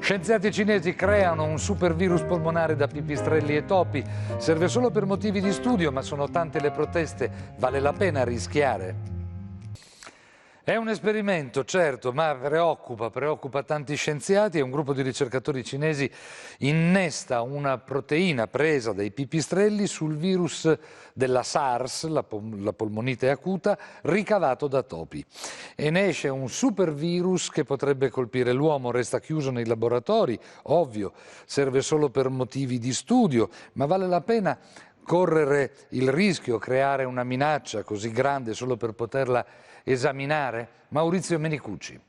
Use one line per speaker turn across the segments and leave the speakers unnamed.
Scienziati cinesi creano un supervirus polmonare da pipistrelli e topi. Serve solo per motivi di studio, ma sono tante le proteste. Vale la pena rischiare? È un esperimento, certo, ma preoccupa tanti scienziati e un gruppo di ricercatori cinesi innesta una proteina presa dai pipistrelli sul virus della SARS, la polmonite acuta, ricavato da topi. E ne esce un supervirus che potrebbe colpire l'uomo, resta chiuso nei laboratori, ovvio, serve solo per motivi di studio, ma vale la pena correre il rischio, creare una minaccia così grande solo per poterla esaminare? Maurizio Menicucci.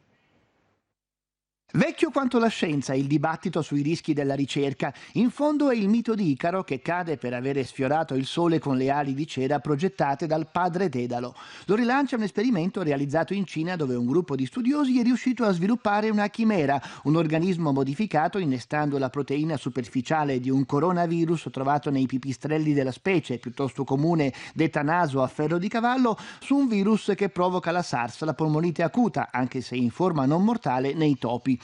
Vecchio quanto la scienza il dibattito sui rischi della ricerca. In fondo è il mito di Icaro che cade per avere sfiorato il sole con le ali di cera progettate dal padre Dedalo. Lo rilancia un esperimento realizzato in Cina dove un gruppo di studiosi è riuscito a sviluppare una chimera, un organismo modificato innestando la proteina superficiale di un coronavirus trovato nei pipistrelli della specie, piuttosto comune, detta naso a ferro di cavallo, su un virus che provoca la SARS, la polmonite acuta, anche se in forma non mortale, nei topi.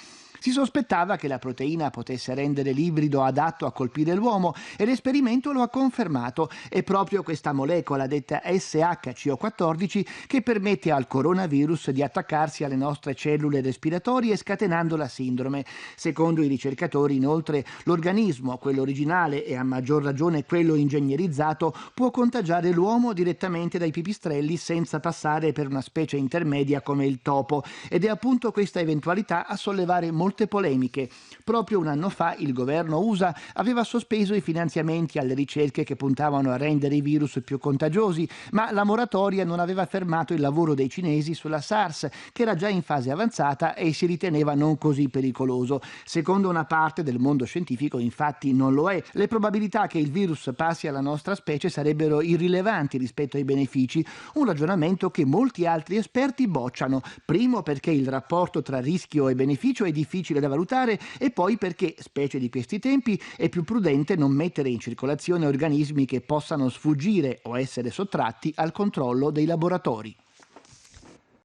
Si sospettava che la proteina potesse rendere l'ibrido adatto a colpire l'uomo e l'esperimento lo ha confermato. È proprio questa molecola detta SHCO14 che permette al coronavirus di attaccarsi alle nostre cellule respiratorie scatenando la sindrome. Secondo i ricercatori, inoltre, l'organismo, quello originale e a maggior ragione quello ingegnerizzato, può contagiare l'uomo direttamente dai pipistrelli senza passare per una specie intermedia come il topo. Ed è appunto questa eventualità a sollevare molte polemiche. Proprio un anno fa il governo USA aveva sospeso i finanziamenti alle ricerche che puntavano a rendere i virus più contagiosi, ma la moratoria non aveva fermato il lavoro dei cinesi sulla SARS, che era già in fase avanzata e si riteneva non così pericoloso. Secondo una parte del mondo scientifico, infatti, non lo è. Le probabilità che il virus passi alla nostra specie sarebbero irrilevanti rispetto ai benefici, un ragionamento che molti altri esperti bocciano. Primo perché il rapporto tra rischio e beneficio è difficile da valutare e poi perché, specie di questi tempi, è più prudente non mettere in circolazione organismi che possano sfuggire o essere sottratti al controllo dei laboratori.